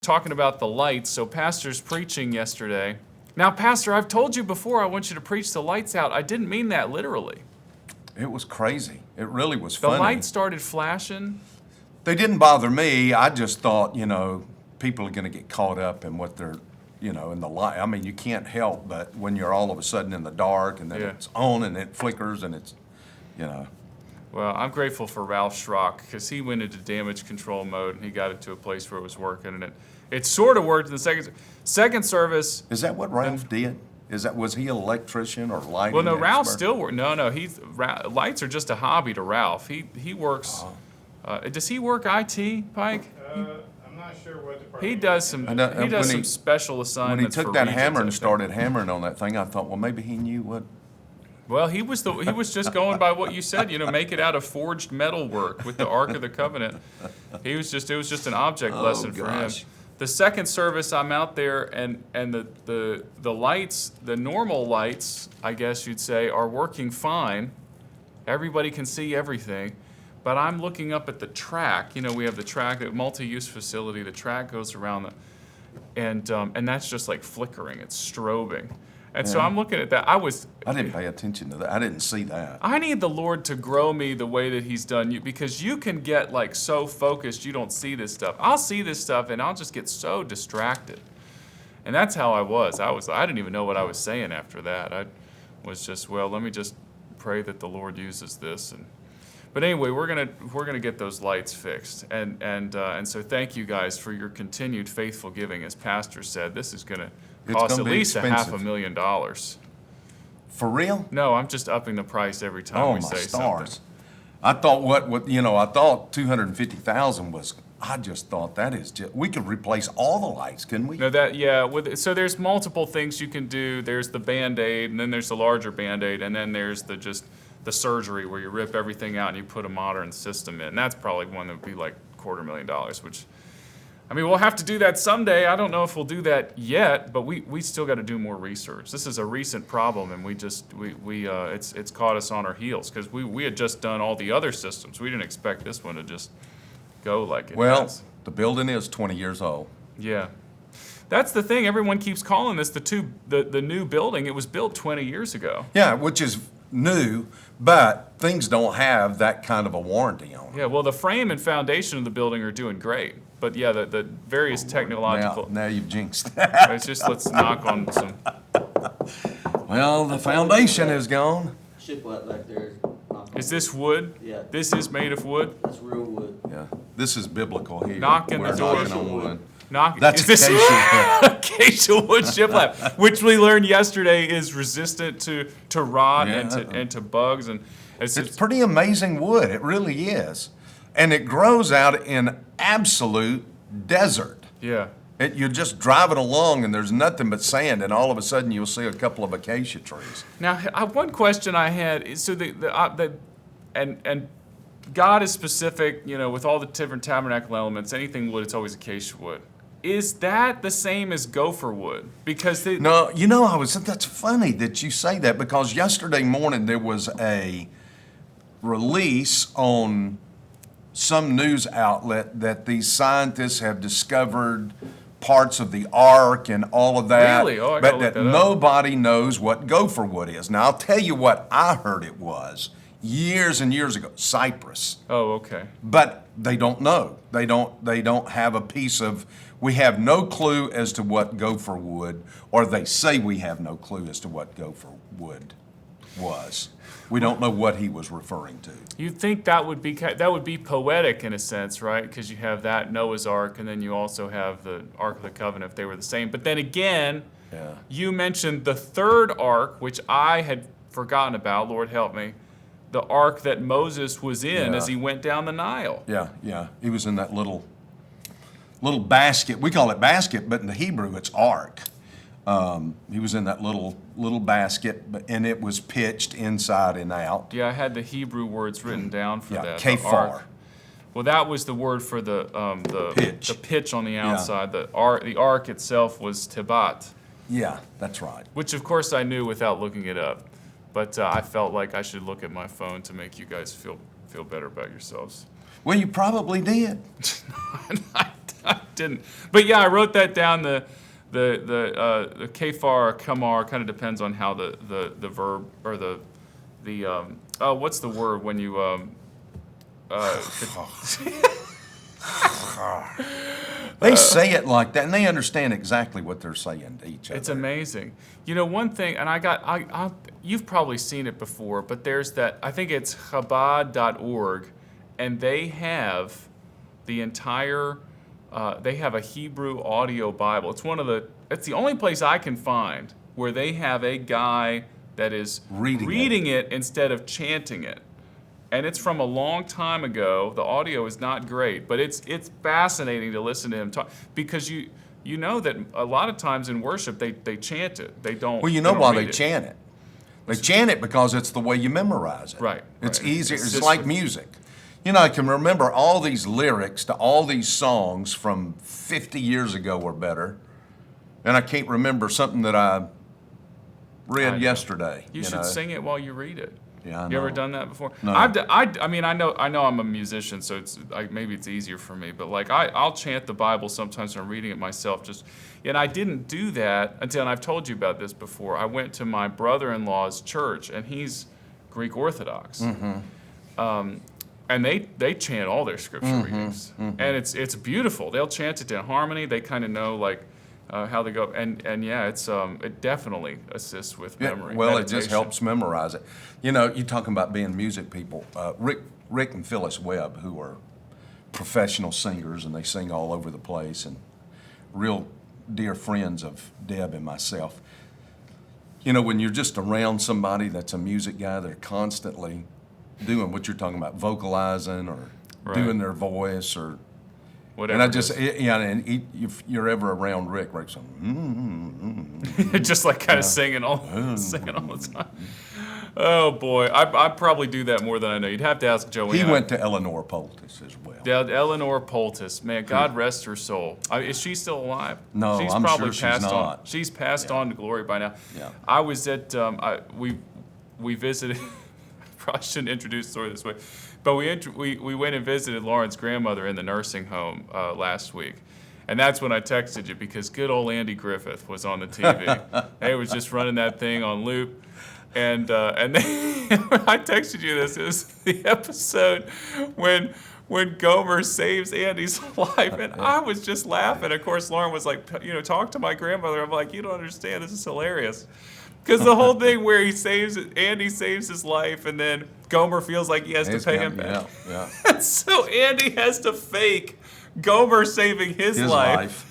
talking about the lights. So Pastor's preaching yesterday. Now, Pastor, I've told you before I want you to preach the lights out. I didn't mean that literally. It was crazy. It really was The funny. lights started flashing. They didn't bother me. I just thought, people are going to get caught up in what they're, in the light. I mean, you can't help but when you're all of a sudden in the dark and then it's on and it flickers and it's, Well, I'm grateful for Ralph Schrock because he went into damage control mode and he got it to a place where it was working, and it sort of worked in the second service. Is that what Ralph did? Was he an electrician or lighting? Well, no, expert? Ralph still works. No, lights are just a hobby to Ralph. He works. Does he work IT, Pike? I'm not sure what department. He does some. He does some special When assignments. he took for that regions, hammer I and think. started hammering on that thing, I thought, well, maybe he knew what. Well, he was just going by what you said. Make it out of forged metal work with the Ark of the Covenant. It was just an object lesson for him. gosh. The second service, I'm out there, and the lights, the normal lights, I guess you'd say, are working fine. Everybody can see everything, but I'm looking up at the track. We have the track, the multi-use facility. The track goes around and that's just like flickering. It's strobing. And so Yeah. I'm looking at that. I didn't pay attention to that. I didn't see that. I need the Lord to grow me the way that He's done you, because you can get like so focused you don't see this stuff. I'll see this stuff and I'll just get so distracted. And that's how I was. I didn't even know what I was saying after that. I was just, let me just pray that the Lord uses this. But anyway, we're gonna get those lights fixed. And so thank you guys for your continued faithful giving. As Pastor said, this is gonna cost at least expensive. $500,000. For real? No, I'm just upping the price every time Oh, we my say stars. something. I thought I thought 250,000 was, I just thought that is just, we could replace all the lights, couldn't we? No, so there's multiple things you can do. There's the Band-Aid, and then there's the larger Band-Aid, and then there's the surgery where you rip everything out and you put a modern system in. That's probably one that would be like $250,000, which, we'll have to do that someday. I don't know if we'll do that yet, but we still got to do more research. This is a recent problem, and it's caught us on our heels because we had just done all the other systems. We didn't expect this one to just go like it has. The building is 20 years old. Yeah. That's the thing. Everyone keeps calling this the new building. It was built 20 years ago. Yeah, which is new, but things don't have that kind of a warranty on them. Yeah, well, the frame and foundation of the building are doing great. But yeah, the various technological. Now you've jinxed that. Let's knock on some. Well, the foundation is gone. Shiplap back there. Is this wood? Yeah. This is made of wood? That's real wood. Yeah, this is biblical here. Knocking the We're door. knocking on wood. That's That's acacia. acacia wood shiplap, which we learned yesterday is resistant to rot and to bugs, and It's pretty amazing wood. It really is, and it grows out in absolute desert. yeah. You're just driving along and there's nothing but sand, and all of a sudden you'll see a couple of acacia trees. Now, one question I had is and God is specific, with all the different tabernacle elements. Anything wood, it's always acacia wood. Is that the same as gopher wood? Because No, that's funny that you say that, because yesterday morning there was a release on some news outlet that these scientists have discovered parts of the ark and all of that. Really? Oh, I gotta but look that that up. nobody knows what gopher wood is. Now, I'll tell you what I heard it was years and years ago, cypress. Oh, okay. But they don't know. They don't have a piece of, we have no clue as to what gopher wood, or they say we have no clue as to what gopher wood was. We don't know what he was referring to. You'd think that would be poetic in a sense, right? Because you have that Noah's Ark, and then you also have the Ark of the Covenant if they were the same. But then again, Yeah. you mentioned the third ark, which I had forgotten about. Lord help me. The ark that Moses was in Yeah. as he went down the Nile. Yeah. He was in that little basket. We call it basket, but in the Hebrew it's ark. He was in that little basket, and it was pitched inside and out. Yeah, I had the Hebrew words written down for Yeah, that. the kafar. ark. Well, that was the word for the Pitch. the pitch on the outside. The ark itself was tibat, Yeah, that's right. which of course I knew without looking it up. But I felt like I should look at my phone to make you guys feel better about yourselves. Well, you probably did. I didn't. But yeah, I wrote that down. The kafar, kamar kind of depends on how the verb or the what's the word when you They say it like that, and they understand exactly what they're saying to each other. It's amazing. You know, one thing, and you've probably seen it before, but there's that, I think it's Chabad.org, and they have the entire, they have a Hebrew audio Bible. It's the only place I can find where they have a guy that is reading it instead of chanting it. And it's from a long time ago. The audio is not great, but it's fascinating to listen to him talk, because you know that a lot of times in worship they chant it. They don't. Well, you know why they chant it. They chant it because it's the way you memorize it. Right. It's easier. It's just like music. You know, I can remember all these lyrics to all these songs from 50 years ago or better, and I can't remember something that I read yesterday. You should sing it while you read it. Yeah, I You ever know. done that before? No. I mean, I know I'm a musician, so maybe it's easier for me. But like, I'll chant the Bible sometimes when I'm reading it myself. And I didn't do that until, and I've told you about this before. I went to my brother-in-law's church, and he's Greek Orthodox, and they chant all their scripture readings, and it's beautiful. They'll chant it in harmony. They kind of know like how they go, and yeah, it definitely assists with memory. Well, meditation. it just helps memorize it. You know, you're talking about being music people. Rick and Phyllis Webb, who are professional singers, and they sing all over the place, and real dear friends of Deb and myself. You know, when you're just around somebody that's a music guy, they're constantly doing what you're talking about, vocalizing or doing their voice or Whatever. And if you're ever around Rick's like, just like kind of singing all the time. Oh boy, I probably do that more than I know. You'd have to ask Joanna. he went to Eleanor Poultice as well. Eleanor Poultice, man, God rest her soul. Is she still alive? No, she's I'm probably sure she's passed on. not. She's passed on to glory by now. Yeah. I was at we visited. Probably shouldn't introduce the story this way, but we went and visited Lauren's grandmother in the nursing home last week. And that's when I texted you, because good old Andy Griffith was on the TV. They was just running that thing on loop. And then I texted you this. It was the episode when Gomer saves Andy's life, and I was just laughing. Of course, Lauren was like, talk to my grandmother. I'm like, you don't understand. This is hilarious. Because the whole thing where Andy saves his life, and then Gomer feels like he has to pay him back. Yeah. And so Andy has to fake Gomer saving his life.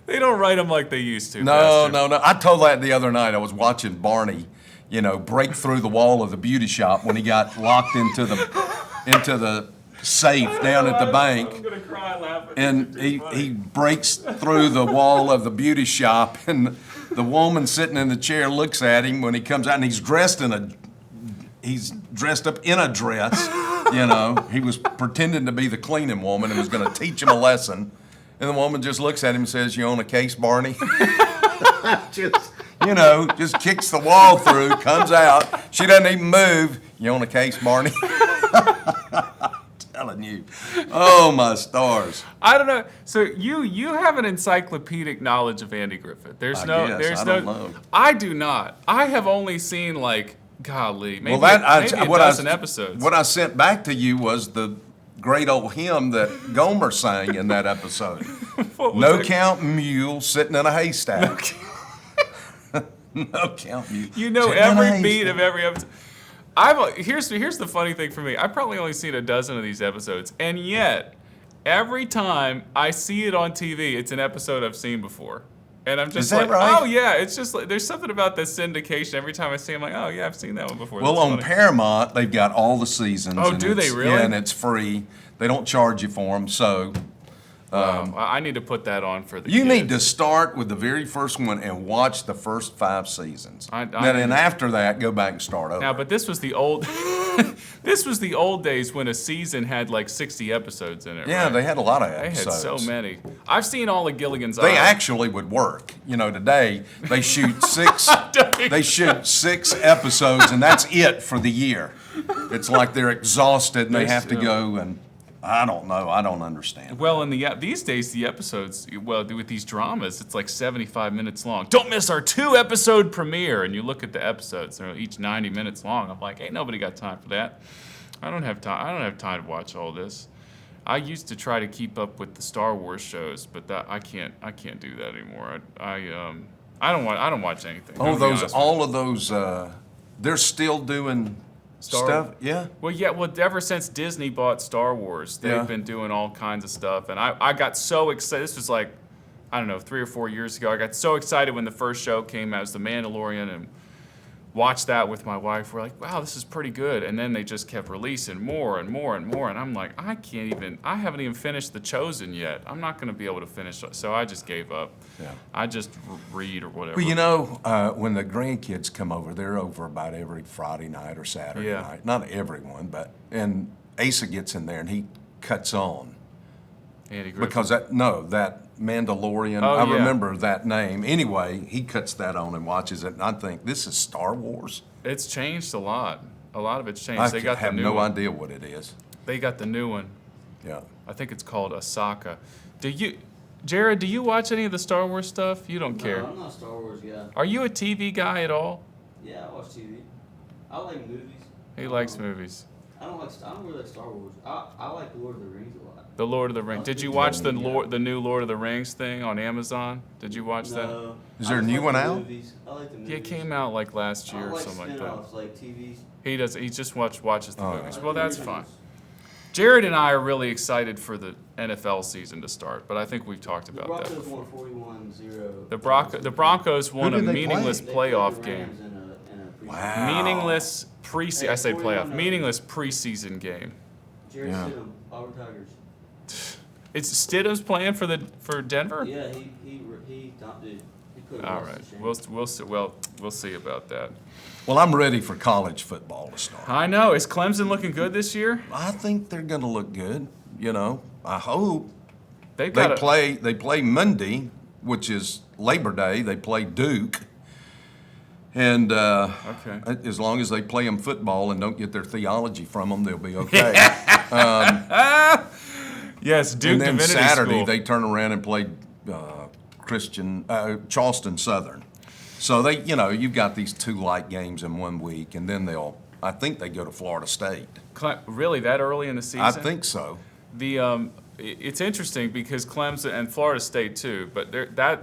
They don't write them like they used to. No. I told that the other night. I was watching Barney, break through the wall of the beauty shop when he got locked into the safe down at the bank. I'm gonna cry laughing. And he breaks through the wall of the beauty shop, and the woman sitting in the chair looks at him when he comes out, and he's dressed up in a dress. He was pretending to be the cleaning woman and was going to teach him a lesson. And the woman just looks at him and says, "You on a case, Barney?" Just kicks the wall through, comes out. She doesn't even move. "You on a case, Barney?" Telling you. Oh, my stars. I don't know. So you have an encyclopedic knowledge of Andy Griffith. I don't know. I do not. I have only seen golly, maybe, Well, maybe a dozen episodes. What I sent back to you was the great old hymn that Gomer sang in that episode. What was No it? count mule sitting in a haystack. No count mule. You know sitting in a every beat haystack. of every episode. Here's the funny thing for me. I've probably only seen a dozen of these episodes, and yet every time I see it on TV, it's an episode I've seen before. And I'm just Is that like, right? oh yeah, it's just like there's something about the syndication. Every time I see it, I'm like, oh yeah, I've seen that one before. Well, That's on funny. Paramount, they've got all the seasons. Oh, and do they it's- really? Yeah, and it's free. They don't charge you for them, so I need to put that on for the you kids. need to start with the very first one and watch the first 5 seasons. Then after that, go back and start over. Now, but this was the old, this was the old days when a season had like 60 episodes in it. yeah, right? they had a lot of They had episodes. so many. I've seen all of Gilligan's They Island. actually would work. Today they shoot 6. They shoot 6 episodes, and that's it for the year. It's like they're exhausted and they have to go and. I don't know. I don't understand. Well, these days, the episodes, well, with these dramas, it's like 75 minutes long. Don't miss our 2-episode premiere. And you look at the episodes, they're each 90 minutes long. I'm like, ain't nobody got time for that. I don't have time to watch all this. I used to try to keep up with the Star Wars shows, but I can't do that anymore. I don't watch anything. Oh, all of those, they're still doing stuff? Yeah? Well, yeah. Well, ever since Disney bought Star Wars, they've been doing all kinds of stuff. And I got so excited. This was like, I don't know, 3 or 4 years ago. I got so excited when the first show came out, it was The Mandalorian, and watched that with my wife. We're like, wow, this is pretty good. And then they just kept releasing more and more and more. And I'm like, I haven't even finished The Chosen yet. I'm not going to be able to finish it. So I just gave up. Yeah. I just read or whatever. Well, you know, when the grandkids come over, they're over about every Friday night or Saturday night. Not everyone, and Asa gets in there and he cuts on. Andy Griffith. Because that Mandalorian, I remember that name. Anyway, he cuts that on and watches it, and I think, this is Star Wars? It's changed a lot. A lot of it's changed. I have no idea what it is. They got the new one. Yeah. I think it's called Asaka. Jared, do you watch any of the Star Wars stuff? You don't care. No, I'm not a Star Wars guy. Are you a TV guy at all? Yeah, I watch TV. I like movies. He likes movies. I don't really like Star Wars. I like Lord of the Rings a lot. The Lord of the Rings. Did you watch the new Lord of the Rings thing on Amazon? Did you watch that? No. Is there a new one out? I like the movies. Yeah, it came out like last year or something like that. spin-offs, like TVs. He does. He just watches the movies. Yeah. Well, that's fine. Jared and I are really excited for the NFL season to start, but I think we've talked about that Broncos before. won 41-0. The Broncos won a did they play? meaningless They played the playoff Rams game. in a preseason. Wow. Meaningless preseason. I say playoff. 41-0. Meaningless preseason game. Jerry Yeah. Stidham, Auburn Tigers. It's Stidham's playing for Denver. Yeah, he put All us right, to shame. we'll see about that. Well, I'm ready for college football to start. I know. Is Clemson looking good this year? I think they're going to look good. You know, I hope. They play Monday, which is Labor Day. They play Duke. And Okay. as long as they play them football and don't get their theology from them, they'll be okay. Yes, Duke And then Divinity Saturday School. they turn around and play Charleston Southern. So you've got these 2 light games in 1 week, and then I think they go to Florida State. Really that early in the season? I think so. It's interesting because Clemson and Florida State too, but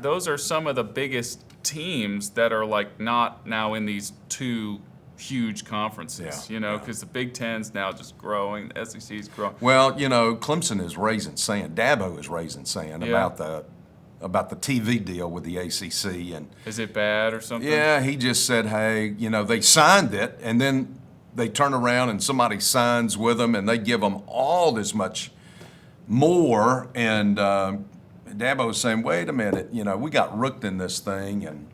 those are some of the biggest teams that are like not now in these 2 huge conferences. Yeah, because the Big Ten's now just growing, the SEC's growing. Well, Clemson is raising sand. Dabo is raising sand about the TV deal with the ACC, and Is it bad or something? yeah, he just said, hey, they signed it, and then they turn around and somebody signs with them, and they give them all this much more, and Dabo's saying, wait a minute, we got rooked in this thing, and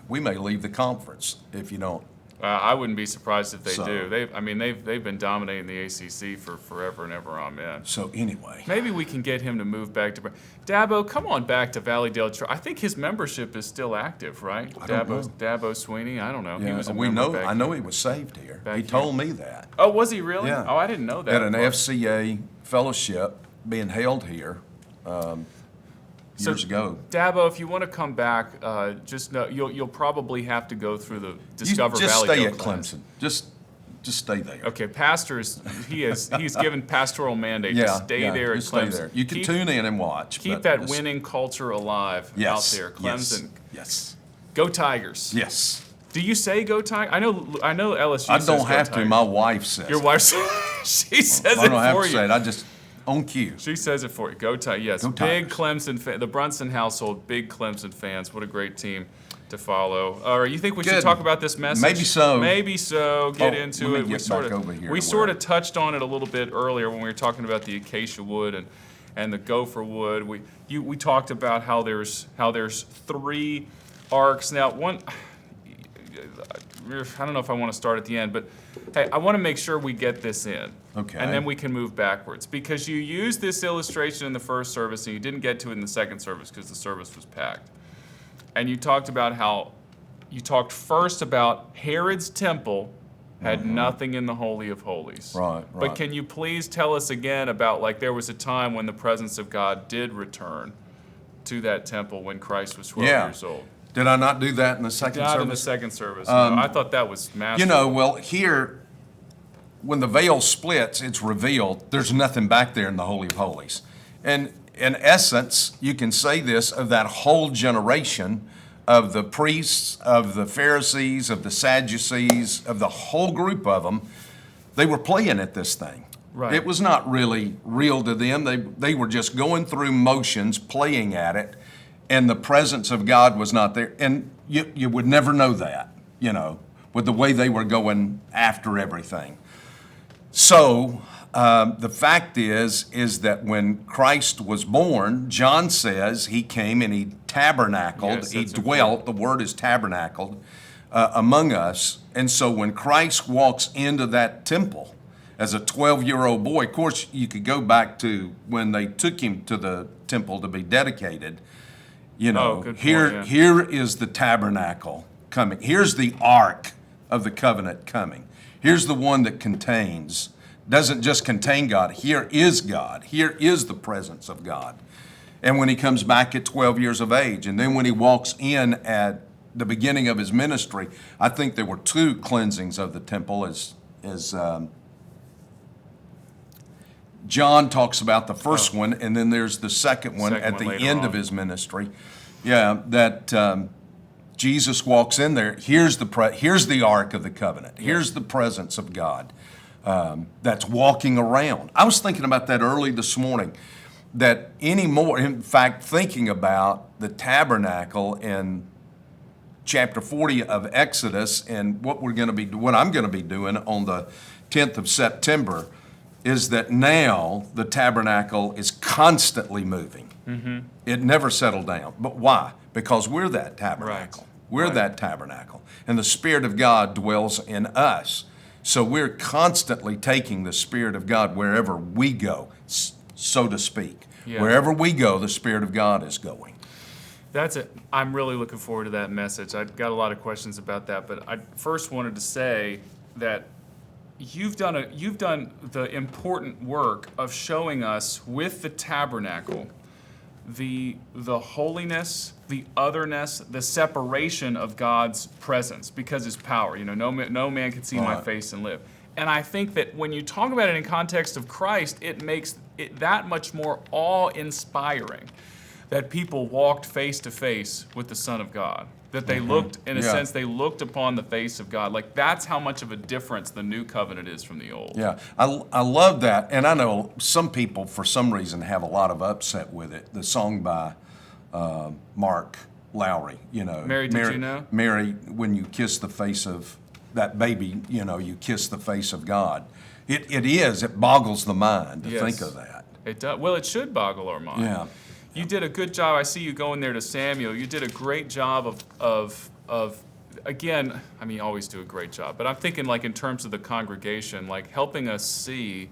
we may leave the conference if you don't. I wouldn't be surprised if they So- do. They've been dominating the ACC for forever and ever. Amen. So anyway, Maybe we can get him to move back to Dabo. Come on back to Valleydale. I think his membership is still active, right? I don't know. Dabo Sweeney. I don't know. He yeah, was a we member know. back I know here. he was saved here. Back He here. told me that. Oh, was he really? Yeah. Oh, I didn't know that. At an part. FCA fellowship being held here years ago. Dabo, if you want to come back, just know you'll probably have to go through the Discover Just Valleydale stay at class. Clemson. Just stay there. Okay, he's given pastoral mandate to stay there at just Clemson. Stay there. You can tune in and watch. Keep but that just- winning culture alive yes, out there, Clemson. Yes. Go Tigers. Yes. Do you say go Tigers? I know LSU. I says don't go have to. Tigers. My wife says. Your it. wife says she says I it don't have for to you. say it. I just on cue. She says it for you. Go Tigers. Yes, Go big Tigers. Clemson fan. The Brunson household, big Clemson fans. What a great team to follow. All right, you think we should Good. talk about this message? Maybe so. Maybe so. Get Oh, into let it. me get back over here We to sort where- of touched on it a little bit earlier when we were talking about the acacia wood and the gopher wood. We talked about how there's 3 arcs now. One. I don't know if I want to start at the end, but hey, I want to make sure we get this in. Okay. And then we can move backwards. Because you used this illustration in the first service and you didn't get to it in the second service because the service was packed. And you talked about how you talked first about Herod's temple had nothing in the Holy of Holies. Right, But right. can you please tell us again about, like, there was a time when the presence of God did return to that temple when Christ was 12 Yeah. years old? Did I not do that in the second Not service? in the second service. No, I thought that was masterful. Well, here, when the veil splits, it's revealed there's nothing back there in the Holy of Holies. And in essence, you can say this of that whole generation of the priests, of the Pharisees, of the Sadducees, of the whole group of them, they were playing at this thing. Right. It was not really real to them. They were just going through motions, playing at it, and the presence of God was not there. And you would never know that, with the way they were going after everything. So the fact is that when Christ was born, John says he came and he tabernacled, Yes, he that's dwelt, important. the word is tabernacled, among us. And so when Christ walks into that temple as a 12-year-old boy, of course, you could go back to when they took him to the temple to be dedicated. good point, yeah. Here is the tabernacle coming. Here's the ark of the covenant coming. Here's the one that doesn't just contain God. Here is God. Here is the presence of God. And when he comes back at 12 years of age, and then when he walks in at the beginning of his ministry, I think there were two cleansings of the temple as John talks about the first one, and then there's the second one Second at one the later end on. of his ministry. Yeah, that Jesus walks in there. Here's the Ark of the Covenant. Here's the presence of God that's walking around. I was thinking about that early this morning. In fact, thinking about the tabernacle in chapter 40 of Exodus and what I'm going to be doing on the 10th of September is that now the tabernacle is constantly moving. Mm-hmm. It never settled down. But why? Because we're that tabernacle. Right. We're Right. that tabernacle. And the Spirit of God dwells in us. So we're constantly taking the Spirit of God wherever we go, so to speak. Yeah. Wherever we go, the Spirit of God is going. That's it. I'm really looking forward to that message. I've got a lot of questions about that, but I first wanted to say that you've done the important work of showing us with the tabernacle the holiness, the otherness, the separation of God's presence because His power. No man can see my Right. face and live. And I think that when you talk about it in context of Christ, it makes it that much more awe-inspiring that people walked face to face with the Son of God. That they looked, in a Yeah. sense, they looked upon the face of God. Like, that's how much of a difference the new covenant is from the old. Yeah, I love that. And I know some people, for some reason, have a lot of upset with it. The song by Mark Lowry, Mary, Did You Know? Mary, when you kiss the face of that baby, you kiss the face of God. It boggles the mind to Yes. think of that. It does. Well, it should boggle our mind. Yeah. You did a good job. I see you going there to Samuel. You did a great job of again, I mean, you always do a great job, but I'm thinking like in terms of the congregation, like helping us see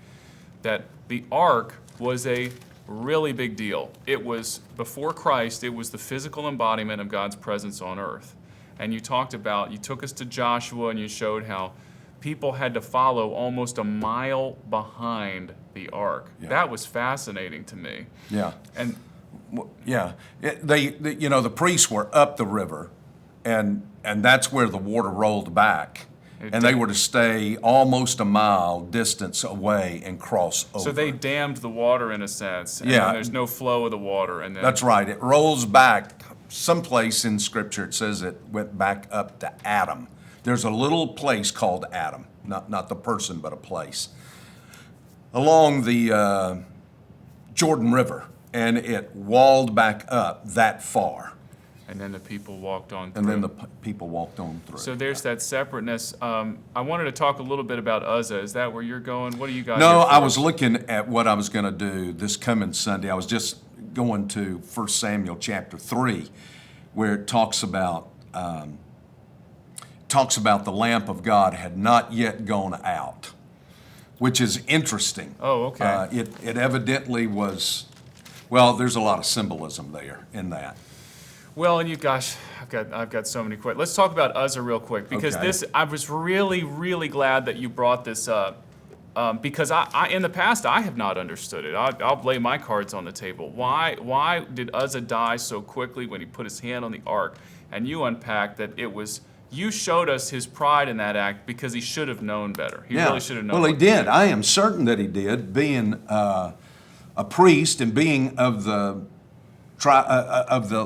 that the ark was a really big deal. It was, before Christ, it was the physical embodiment of God's presence on earth. And you took us to Joshua and you showed how people had to follow almost a mile behind the ark. Yeah. That was fascinating to me. Yeah. And Yeah, the priests were up the river, and that's where the water rolled back, and they were to stay almost a mile distance away and cross over. so they dammed the water in a sense. And Yeah. then there's no flow of the water. And then That's right. It rolls back. Someplace in Scripture it says it went back up to Adam. There's a little place called Adam, not the person, but a place along the Jordan River. And it walled back up that far. And then the people walked on through. And then the people walked on through. So there's that separateness. I wanted to talk a little bit about Uzzah. Is that where you're going? What do you got? No, here for I us? was looking at what I was going to do this coming Sunday. I was just going to 1 Samuel chapter 3, where it talks about the lamp of God had not yet gone out, which is interesting. Oh, okay. It evidently was. Well, there's a lot of symbolism there in that. Well, and I've got so many questions. Let's talk about Uzzah real quick because Okay. I was really, really glad that you brought this up because I in the past I have not understood it. I'll lay my cards on the table. Why did Uzzah die so quickly when he put his hand on the ark? And you unpacked that it was. You showed us his pride in that act because he should have known better. He really should have known. Well, he what to did. do. I am certain that he did, being a priest and being of the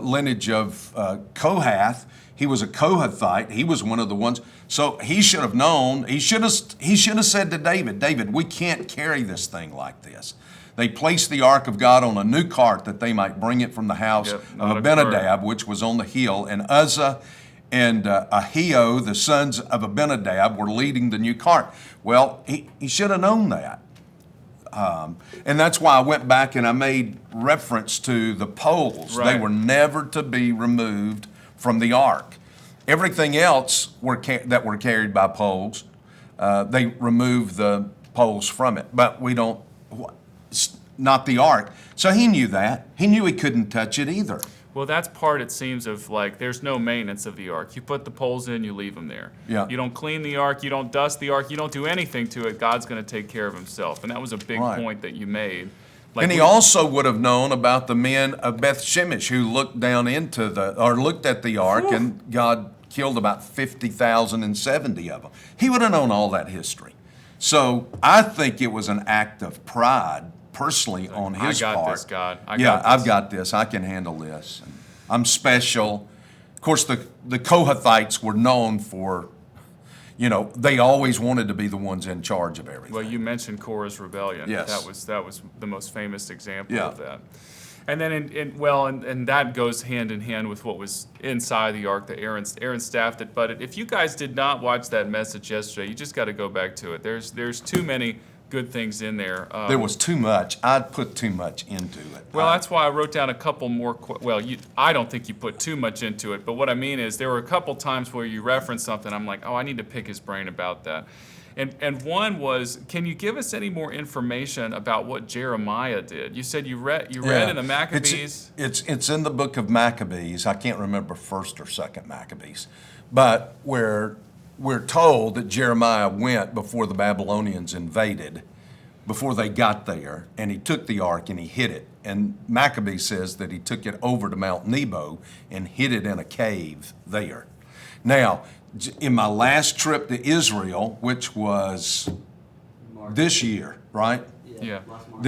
lineage of Kohath. He was a Kohathite. He was one of the ones. So he should have known. He should have said to David, David, we can't carry this thing like this. They placed the ark of God on a new cart that they might bring it from the house not of a Abinadab, which was on the hill. And Uzzah and Ahio, the sons of Abinadab, were leading the new cart. Well, he should have known that. And that's why I went back and I made reference to the poles. Right. They were never to be removed from the ark. Everything else that were carried by poles, they removed the poles from it. But not the ark. So he knew that. He knew he couldn't touch it either. Well, that's part, it seems, of like there's no maintenance of the ark. You put the poles in, you leave them there. Yeah. You don't clean the ark, you don't dust the ark, you don't do anything to it. God's going to take care of himself. And that was a big Right. point that you made. Like And he also would have known about the men of Beth Shemesh who looked looked at the ark, and God killed about 50,070 of them. He would have known all that history. So I think it was an act of pride, personally, on his part. I got this, God. I've got this. I can handle this. I'm special. Of course, the Kohathites were known for, they always wanted to be the ones in charge of everything. Well, you mentioned Korah's rebellion. Yes. That was the most famous example Yeah. of that. And then, and that goes hand in hand with what was inside the ark, that Aaron staffed it. But if you guys did not watch that message yesterday, you just got to go back to it. There's too many good things in there. There was too much. I'd put too much into it. Well, that's why I wrote down a couple more. I don't think you put too much into it, but what I mean is there were a couple times where you referenced something. I'm like, I need to pick his brain about that. And one was, can you give us any more information about what Jeremiah did? You said you read in the Maccabees. It's in the book of Maccabees. I can't remember first or second Maccabees, but where we're told that Jeremiah went before the Babylonians invaded, before they got there, and he took the ark and he hid it. And Maccabees says that he took it over to Mount Nebo and hid it in a cave there. Now, in my last trip to Israel, which was this year, right? Yeah. Last March.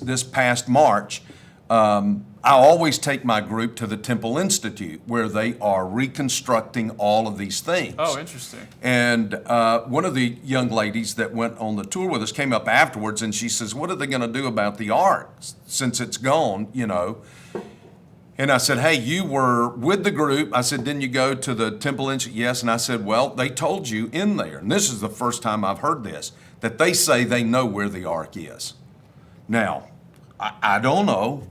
This past March, I always take my group to the Temple Institute where they are reconstructing all of these things. Oh, interesting. And one of the young ladies that went on the tour with us came up afterwards and she says, what are they going to do about the ark since it's gone, And I said, hey, you were with the group. I said, didn't you go to the Temple Institute? Yes. And I said, well, they told you in there, and this is the first time I've heard this, that they say they know where the ark is. Now, I don't know.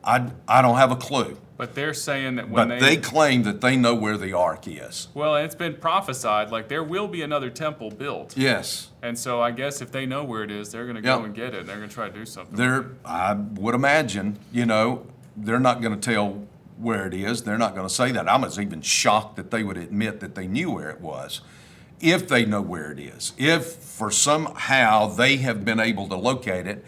I don't have a clue. But they're saying that But they claim that they know where the ark is. well, it's been prophesied, like there will be another temple built. Yes. And so I guess if they know where it is, they're going to go and get it. And they're going to try to do something. I would imagine, they're not going to tell where it is. They're not going to say that. I was even shocked that they would admit that they knew where it was. If they know where it is, if for somehow they have been able to locate it.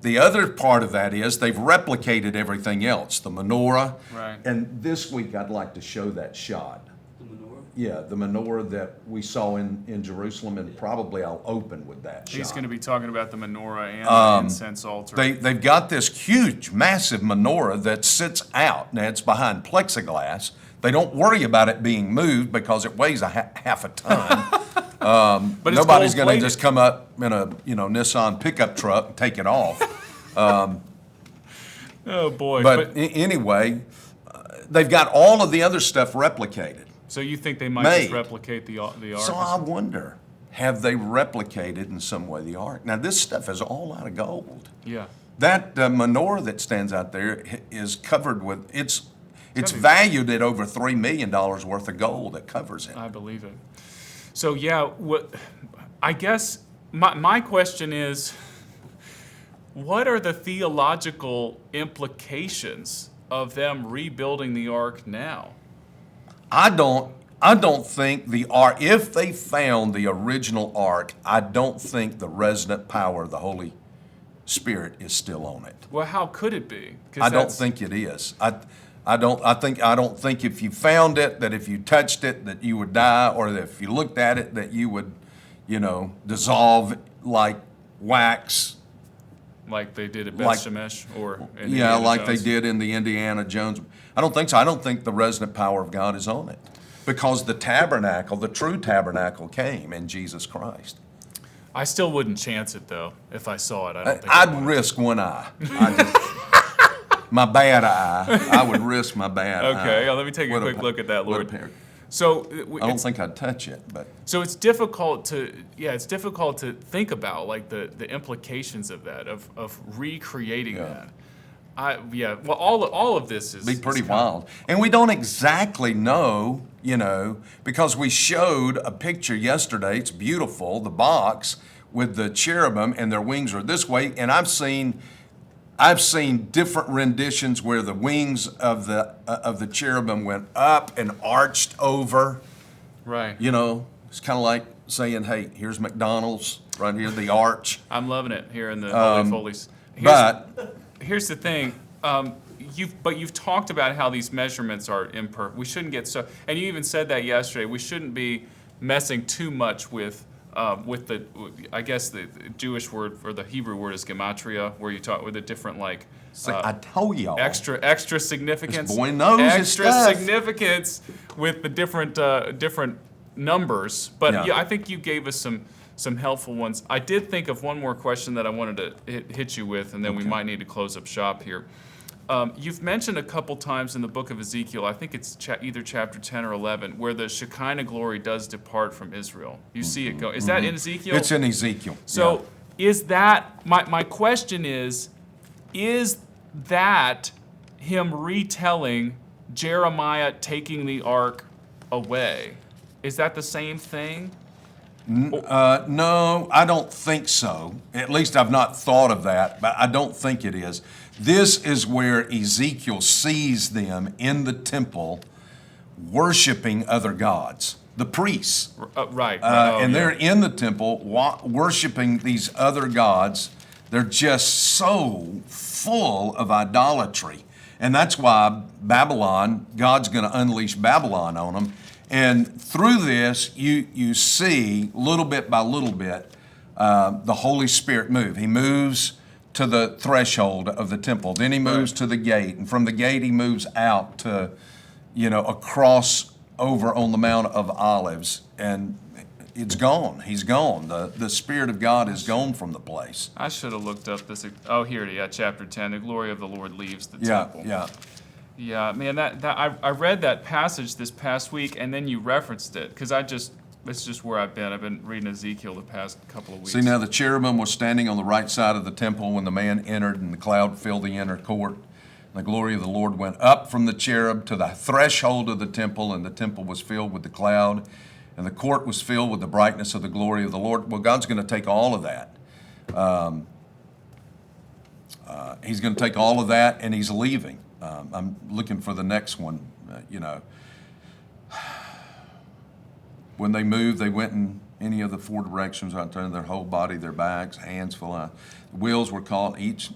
The other part of that is they've replicated everything else, the menorah. Right. And this week I'd like to show that shot. The menorah? Yeah, the menorah that we saw in Jerusalem, and probably I'll open with that shot. He's going to be talking about the menorah and the incense altar. They've got this huge, massive menorah that sits out. Now, it's behind plexiglass. They don't worry about it being moved because it weighs half a ton. But it's Nobody's going to gold-plated. just come up in a Nissan pickup truck and take it off. Oh boy! But anyway, they've got all of the other stuff replicated. So you think they might Made. just replicate the ark? So I wonder, have they replicated in some way the ark? Now, this stuff is all out of gold. Yeah. That menorah that stands out there is covered with, it's gotta be- valued at over $3 million worth of gold that covers it. I believe it. So yeah, I guess my question is, what are the theological implications of them rebuilding the ark now? I don't think the ark, if they found the original ark, I don't think the resident power of the Holy Spirit is still on it. Well, how could it be? 'Cause I don't that's- think it is. I don't think if you found it, that if you touched it, that you would die, or that if you looked at it, that you would, dissolve like wax. like they did at Like- Beth Shemesh or Yeah, Indiana like Jones? they did in the Indiana Jones. I don't think so. I don't think the resident power of God is on it. Because the tabernacle, the true tabernacle came in Jesus Christ. I still wouldn't chance it though if I saw it. I don't think I'd would. risk one eye. My bad eye. I would risk my bad eye. Okay, let me take a With quick look at that, with a Lord. pair. So I don't think I'd touch it, but it's difficult to think about like the implications of that of recreating Yeah. that. Well, all of this is be pretty is kind of- wild. And we don't exactly know, because we showed a picture yesterday. It's beautiful, the box with the cherubim and their wings are this way. And I've seen different renditions where the wings of the cherubim went up and arched over. Right. It's kind of like saying, "Hey, here's McDonald's right here, the arch." I'm loving it here in the Holy of Holies. Here's the thing. You've talked about how these measurements are imperfect. We shouldn't get so, and you even said that yesterday. We shouldn't be messing too much with the, I guess the Jewish word or the Hebrew word is gematria, where you talk with the different like I told y'all. extra significance. This boy knows his extra stuff. significance with the different numbers. But Yeah. yeah, I think you gave us some helpful ones. I did think of one more question that I wanted to hit you with, and then we might need to close up shop here. You've mentioned a couple times in the book of Ezekiel, I think it's either chapter 10 or 11, where the Shekinah glory does depart from Israel. You see it go. Is that in Ezekiel? It's in Ezekiel. So is that, my question is that him retelling Jeremiah taking the ark away? Is that the same thing? No, I don't think so. At least I've not thought of that, but I don't think it is. This is where Ezekiel sees them in the temple worshiping other gods, the priests. Right. And they're in the temple worshiping these other gods. They're just so full of idolatry. And that's why God's going to unleash Babylon on them. And through this, you see, little bit by little bit, the Holy Spirit move. He moves to the threshold of the temple. Then he moves to the gate. And from the gate, he moves out to, across over on the Mount of Olives. And it's gone. He's gone. The Spirit of God is gone from the place. I should have looked up this. Oh, here it is, chapter 10. The glory of the Lord leaves the temple. Yeah, man, I read that passage this past week, and then you referenced it, because it's just where I've been. I've been reading Ezekiel the past couple of weeks. See, now the cherubim was standing on the right side of the temple when the man entered, and the cloud filled the inner court. The glory of the Lord went up from the cherub to the threshold of the temple, and the temple was filled with the cloud, and the court was filled with the brightness of the glory of the Lord. Well, God's going to take all of that. He's going to take all of that, and he's leaving. I'm looking for the next one, When they moved, they went in any of the four directions. I turned their whole body, their backs, hands full of. The wheels were caught each.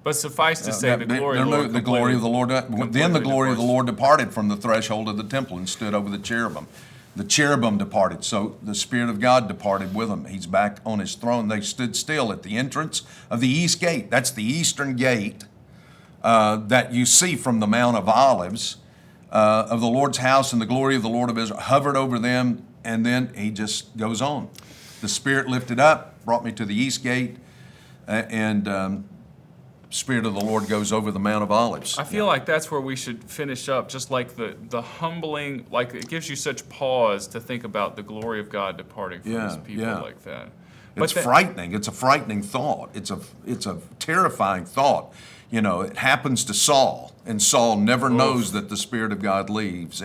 But suffice to say, the glory of the Lord. The glory of the Lord. Then the glory of the departs. Lord departed from the threshold of the temple and stood over the cherubim. The cherubim departed, so the Spirit of God departed with him. He's back on his throne. They stood still at the entrance of the east gate. That's the eastern gate that you see from the Mount of Olives of the Lord's house, and the glory of the Lord of Israel hovered over them, and then he just goes on. The Spirit lifted up, brought me to the east gate, and Spirit of the Lord goes over the Mount of Olives. I feel like that's where we should finish up, just like the humbling, like it gives you such pause to think about the glory of God departing from his people like that. It's frightening. It's a frightening thought. It's a terrifying thought. It happens to Saul, and Saul never knows that the Spirit of God leaves.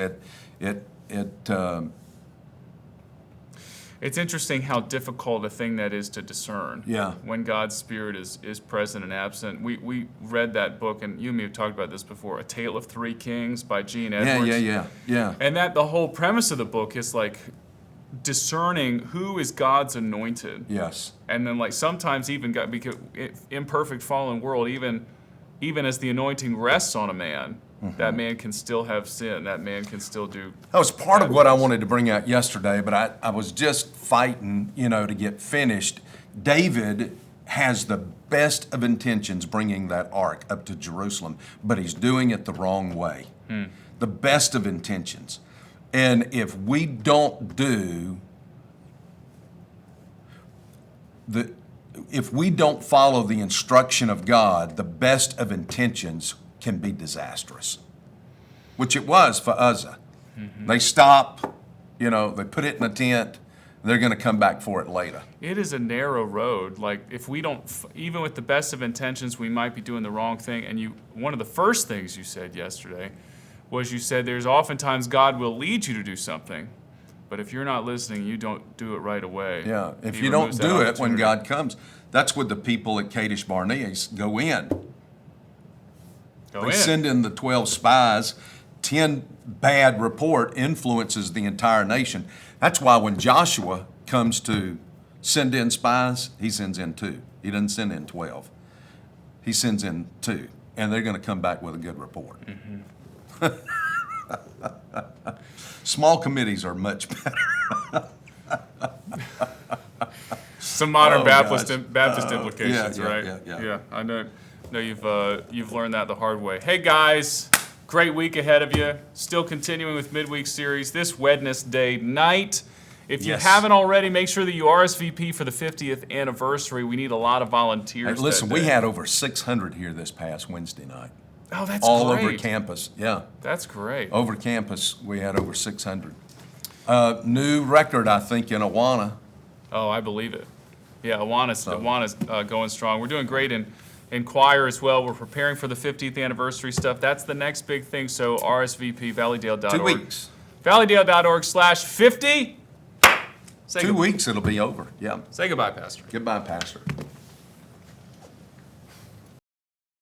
It's interesting how difficult a thing that is to discern. Yeah. When God's Spirit is present and absent. We read that book, and you and me have talked about this before, A Tale of Three Kings by Gene Edwards. Yeah. And that the whole premise of the book is like discerning who is God's anointed. Yes. And then like sometimes even God, because imperfect fallen world, even as the anointing rests on a man, that man can still have sin. That man can still do. That was part of what I wanted to bring out yesterday, but I was just fighting, to get finished. David has the best of intentions bringing that ark up to Jerusalem, but he's doing it the wrong way. The best of intentions. And if we don't follow the instruction of God, the best of intentions can be disastrous, which it was for Uzzah. They stop, they put it in a tent, they're going to come back for it later. It is a narrow road. Like if we don't, even with the best of intentions, we might be doing the wrong thing. And one of the first things you said yesterday was you said there's oftentimes God will lead you to do something, but if you're not listening, you don't do it right away. Yeah, if He you don't removes that do it when opportunity. God comes, that's what the people at Kadesh Barnea go in. They send in the 12 spies. 10 bad report influences the entire nation. That's why when Joshua comes to send in spies, he sends in 2. He doesn't send in 12. He sends in 2, and they're going to come back with a good report. Small committees are much better. Some modern Oh, Baptist gosh. implications, yeah, right? yeah. I know you've learned that the hard way. Hey guys, great week ahead of you. Still continuing with midweek series this Wednesday night. If you Yes. haven't already, make sure that you RSVP for the 50th anniversary. We need a lot of Hey, volunteers. listen, that we day. had over 600 here this past Wednesday night. Oh, that's All great. over campus, yeah. That's great. Over campus, we had over 600. New record, I think, in Awana. Oh, I believe it. Yeah, Awana's going strong. We're doing great in choir as well. We're preparing for the 50th anniversary stuff. That's the next big thing. So RSVP, valleydale.org. 2 weeks. valleydale.org/50. Say 2 weeks, it'll be over, yeah. Say goodbye, Pastor. Goodbye, Pastor.